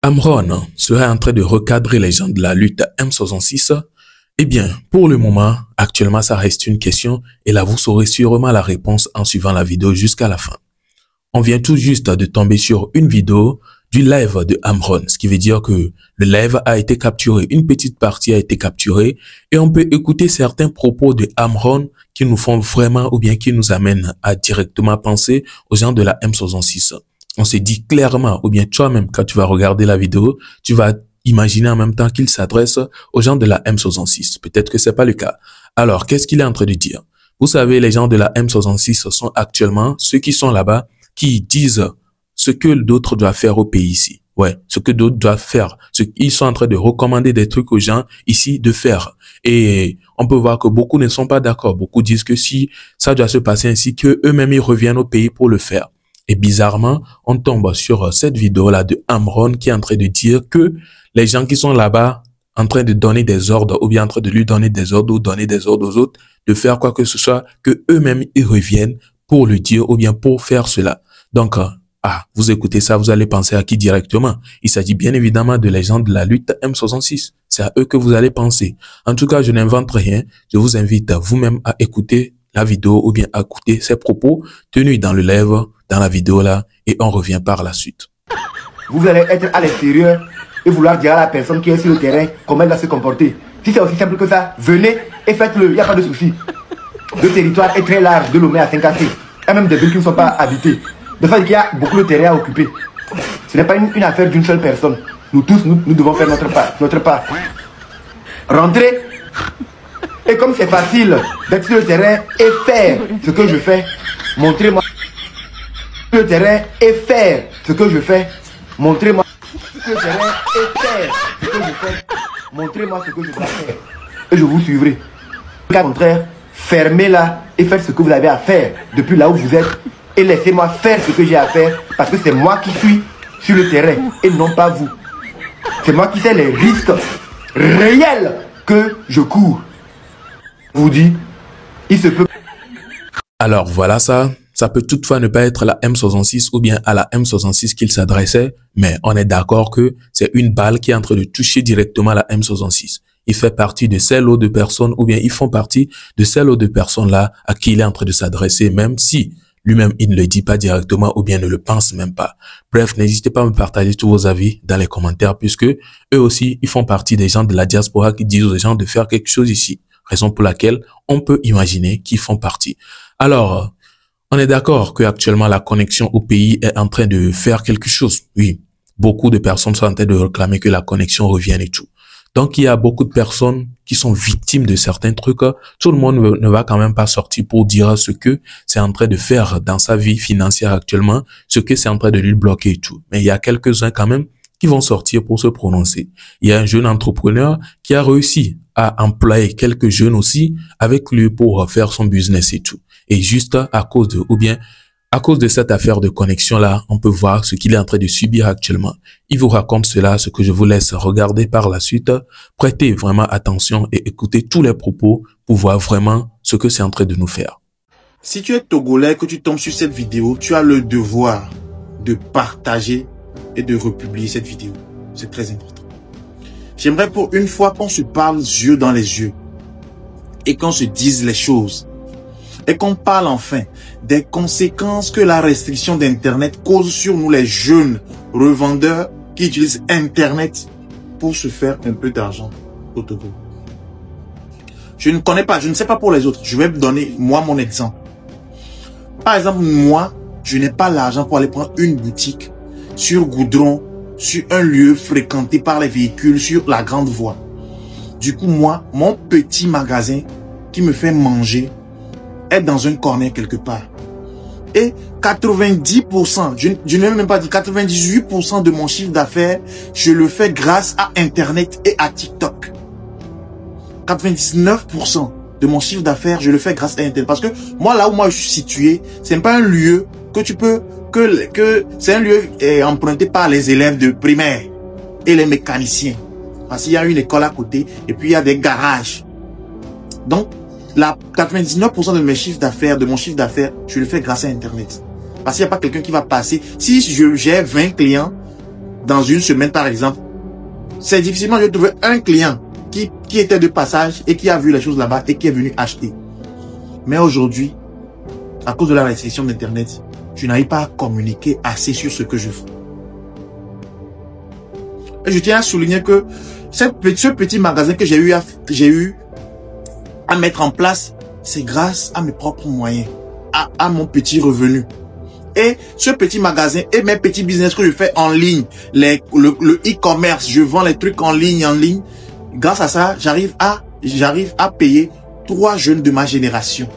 Amron serait en train de recadrer les gens de la lutte M66? Eh bien, pour le moment, actuellement, ça reste une question et là, vous saurez sûrement la réponse en suivant la vidéo jusqu'à la fin. On vient tout juste de tomber sur une vidéo du live de Amron, ce qui veut dire que le live a été capturé, une petite partie a été capturée et on peut écouter certains propos de Amron qui nous font vraiment ou bien qui nous amènent à directement penser aux gens de la M66. On se dit clairement, ou bien toi-même, quand tu vas regarder la vidéo, tu vas imaginer en même temps qu'il s'adresse aux gens de la M66. Peut-être que c'est pas le cas. Alors, qu'est-ce qu'il est en train de dire? Vous savez, les gens de la M66 sont actuellement ceux qui sont là-bas, qui disent ce que d'autres doivent faire au pays ici. Ouais, ce que d'autres doivent faire. Ils sont en train de recommander des trucs aux gens ici de faire. Et on peut voir que beaucoup ne sont pas d'accord. Beaucoup disent que si ça doit se passer ainsi, que eux-mêmes ils reviennent au pays pour le faire. Et bizarrement, on tombe sur cette vidéo-là de Amron qui est en train de dire que les gens qui sont là-bas en train de donner des ordres ou bien en train de lui donner des ordres ou donner des ordres aux autres de faire quoi que ce soit, que eux-mêmes ils reviennent pour le dire ou bien pour faire cela. Donc, vous écoutez ça, vous allez penser à qui directement? Il s'agit bien évidemment de les gens de la lutte M66. C'est à eux que vous allez penser. En tout cas, je n'invente rien. Je vous invite vous-même à écouter la vidéo ou bien à écouter ces propos tenus dans le live, dans la vidéo là, et on revient par la suite. Vous allez être à l'extérieur et vouloir dire à la personne qui est sur le terrain comment elle doit se comporter. Si c'est aussi simple que ça, venez et faites-le, il n'y a pas de souci. Le territoire est très large de Lomé à Saint-Cassé. Il y a même des villes qui ne sont pas habitées. De fait qu'il y a beaucoup de terrain à occuper. Ce n'est pas une affaire d'une seule personne. Nous tous, nous devons faire notre part. Rentrez. Et comme c'est facile d'être sur le terrain et faire ce que je fais, montrez-moi le terrain et faire ce que je fais. Montrez-moi le terrain et faire ce que je fais. Montrez-moi ce que je dois faire. Et je vous suivrai. Au contraire, fermez-la et faites ce que vous avez à faire depuis là où vous êtes. Et laissez-moi faire ce que j'ai à faire parce que c'est moi qui suis sur le terrain et non pas vous. C'est moi qui sais les risques réels que je cours. Je vous dis, il se peut. Alors voilà ça. Ça peut toutefois ne pas être la M66 ou bien à la M66 qu'il s'adressait, mais on est d'accord que c'est une balle qui est en train de toucher directement la M66. Il fait partie de ces lots de personnes ou bien ils font partie de ces lots de personnes-là à qui il est en train de s'adresser, même si lui-même il ne le dit pas directement ou bien ne le pense même pas. Bref, n'hésitez pas à me partager tous vos avis dans les commentaires puisque eux aussi, ils font partie des gens de la diaspora qui disent aux gens de faire quelque chose ici. Raison pour laquelle on peut imaginer qu'ils font partie. Alors, on est d'accord que actuellement la connexion au pays est en train de faire quelque chose. Oui, beaucoup de personnes sont en train de réclamer que la connexion revienne et tout. Donc, il y a beaucoup de personnes qui sont victimes de certains trucs. Tout le monde ne va quand même pas sortir pour dire ce que c'est en train de faire dans sa vie financière actuellement, ce que c'est en train de lui bloquer et tout. Mais il y a quelques-uns quand même qui vont sortir pour se prononcer. Il y a un jeune entrepreneur qui a réussi à employer quelques jeunes aussi avec lui pour faire son business et tout. Et juste à cause de, ou bien à cause de cette affaire de connexion-là, on peut voir ce qu'il est en train de subir actuellement. Il vous raconte cela, ce que je vous laisse regarder par la suite. Prêtez vraiment attention et écoutez tous les propos pour voir vraiment ce que c'est en train de nous faire. Si tu es Togolais, que tu tombes sur cette vidéo, tu as le devoir de partager et de republier cette vidéo. C'est très important. J'aimerais pour une fois qu'on se parle yeux dans les yeux et qu'on se dise les choses. Et qu'on parle enfin des conséquences que la restriction d'Internet cause sur nous les jeunes revendeurs qui utilisent Internet pour se faire un peu d'argent au Togo. Je ne connais pas, je ne sais pas pour les autres. Je vais donner moi mon exemple. Par exemple, moi, je n'ai pas l'argent pour aller prendre une boutique sur Goudron, sur un lieu fréquenté par les véhicules, sur la grande voie. Du coup, moi, mon petit magasin qui me fait manger est dans un corner quelque part. Et 90%, je n'ai même pas dit 98% de mon chiffre d'affaires, je le fais grâce à Internet et à TikTok. 99% de mon chiffre d'affaires, je le fais grâce à Internet. Parce que moi, là où moi je suis situé, c'est pas un lieu que tu peux, c'est un lieu emprunté par les élèves de primaire et les mécaniciens. Parce qu'il y a une école à côté et puis il y a des garages. Donc, 99% de mes chiffres d'affaires, de mon chiffre d'affaires, je le fais grâce à Internet. Parce qu'il n'y a pas quelqu'un qui va passer. Si j'ai 20 clients, dans une semaine par exemple, c'est difficilement de trouver un client qui était de passage et qui a vu les choses là-bas et qui est venu acheter. Mais aujourd'hui, à cause de la restriction d'Internet, je n'arrive pas à communiquer assez sur ce que je fais. Et je tiens à souligner que ce petit magasin que j'ai eu à mettre en place, c'est grâce à mes propres moyens, à mon petit revenu. Et ce petit magasin et mes petits business que je fais en ligne, le e-commerce, je vends les trucs en ligne. Grâce à ça, j'arrive à payer 3 jeunes de ma génération.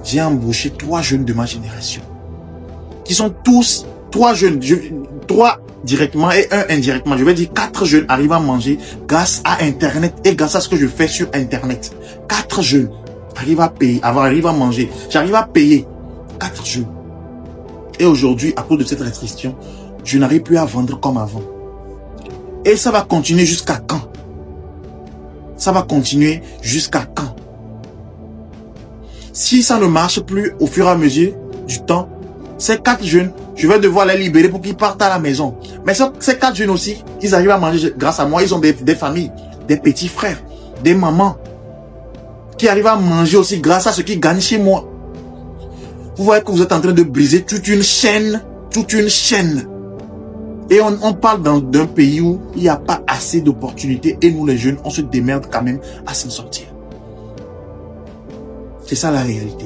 J'ai embauché 3 jeunes de ma génération. Qui sont tous 3 jeunes, 3 directement et 1 indirectement. Je vais dire 4 jeunes arrivent à manger grâce à Internet et grâce à ce que je fais sur Internet. 4 jeunes arrivent à manger. J'arrive à payer 4 jeunes. Et aujourd'hui, à cause de cette restriction, je n'arrive plus à vendre comme avant. Et ça va continuer jusqu'à quand? Ça va continuer jusqu'à quand? Si ça ne marche plus au fur et à mesure du temps, ces 4 jeunes, je vais devoir les libérer pour qu'ils partent à la maison. Mais ces 4 jeunes aussi, ils arrivent à manger grâce à moi. Ils ont des familles, des petits frères, des mamans qui arrivent à manger aussi grâce à ce qu'ils gagnent chez moi. Vous voyez que vous êtes en train de briser toute une chaîne. Et on parle d'un pays où il n'y a pas assez d'opportunités et nous les jeunes, on se démerde quand même à s'en sortir. C'est ça la réalité.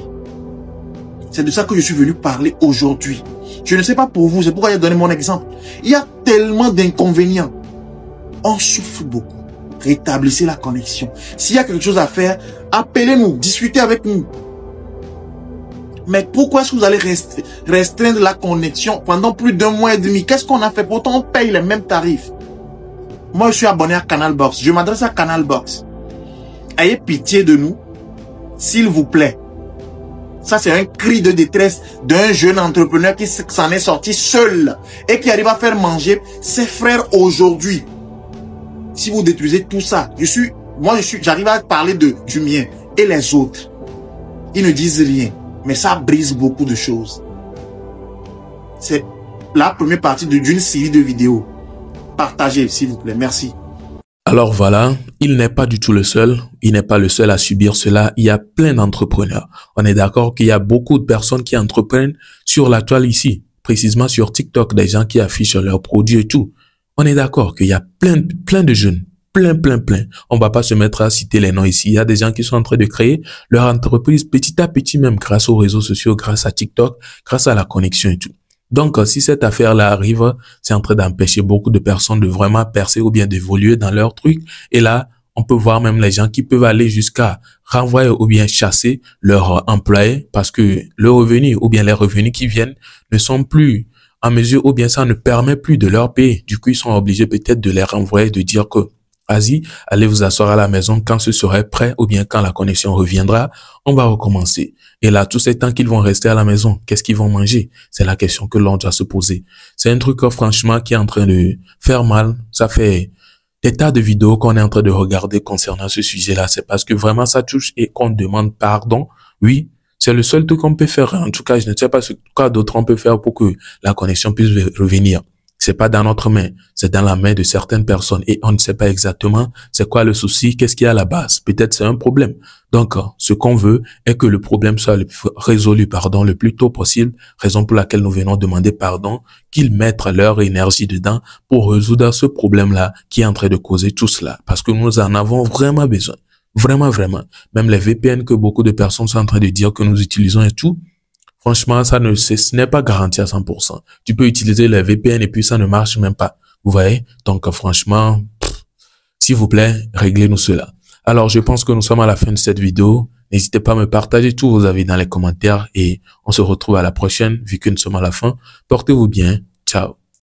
C'est de ça que je suis venu parler aujourd'hui. Je ne sais pas pour vous, c'est pourquoi j'ai donné mon exemple. Il y a tellement d'inconvénients. On souffre beaucoup. Rétablissez la connexion. S'il y a quelque chose à faire, appelez-nous, discutez avec nous. Mais pourquoi est-ce que vous allez restreindre la connexion pendant plus d'1 mois et demi? Qu'est-ce qu'on a fait? Pourtant, on paye les mêmes tarifs. Moi, je suis abonné à Canal Box. Je m'adresse à Canal Box. Ayez pitié de nous, s'il vous plaît. Ça, c'est un cri de détresse d'un jeune entrepreneur qui s'en est sorti seul et qui arrive à faire manger ses frères aujourd'hui. Si vous détruisez tout ça, j'arrive à parler du mien et les autres. Ils ne disent rien. Mais ça brise beaucoup de choses. C'est la première partie d'une série de vidéos. Partagez, s'il vous plaît. Merci. Alors voilà, il n'est pas du tout le seul. Il n'est pas le seul à subir cela. Il y a plein d'entrepreneurs. On est d'accord qu'il y a beaucoup de personnes qui entreprennent sur la toile ici. Précisément sur TikTok, des gens qui affichent leurs produits et tout. On est d'accord qu'il y a plein de jeunes. Plein. On va pas se mettre à citer les noms ici. Il y a des gens qui sont en train de créer leur entreprise petit à petit, même grâce aux réseaux sociaux, grâce à TikTok, grâce à la connexion et tout. Donc, si cette affaire-là arrive, c'est en train d'empêcher beaucoup de personnes de vraiment percer ou bien d'évoluer dans leur truc. Et là, on peut voir même les gens qui peuvent aller jusqu'à renvoyer ou bien chasser leurs employés parce que le revenu ou bien les revenus qui viennent ne sont plus en mesure ou bien ça ne permet plus de leur payer. Du coup, ils sont obligés peut-être de les renvoyer, de dire que vas-y, allez vous asseoir à la maison quand ce serait prêt ou bien quand la connexion reviendra, on va recommencer. Et là, tous ces temps qu'ils vont rester à la maison, qu'est-ce qu'ils vont manger? C'est la question que l'on doit se poser. C'est un truc, franchement, qui est en train de faire mal. Ça fait des tas de vidéos qu'on est en train de regarder concernant ce sujet-là. C'est parce que vraiment ça touche et qu'on demande pardon. Oui, c'est le seul truc qu'on peut faire. En tout cas, je ne sais pas ce quoi d'autre on peut faire pour que la connexion puisse revenir. C'est pas dans notre main, c'est dans la main de certaines personnes et on ne sait pas exactement c'est quoi le souci, qu'est-ce qu'il y a à la base. Peut-être c'est un problème. Donc, ce qu'on veut est que le problème soit résolu, le plus tôt possible, raison pour laquelle nous venons demander pardon, qu'ils mettent leur énergie dedans pour résoudre ce problème-là qui est en train de causer tout cela. Parce que nous en avons vraiment besoin. Vraiment. Même les VPN que beaucoup de personnes sont en train de dire que nous utilisons et tout, franchement, ce n'est pas garanti à 100%. Tu peux utiliser les VPN et puis ça ne marche même pas. Vous voyez? Donc, franchement, s'il vous plaît, réglez-nous cela. Alors, je pense que nous sommes à la fin de cette vidéo. N'hésitez pas à me partager tous vos avis dans les commentaires et on se retrouve à la prochaine, vu que nous sommes à la fin. Portez-vous bien. Ciao.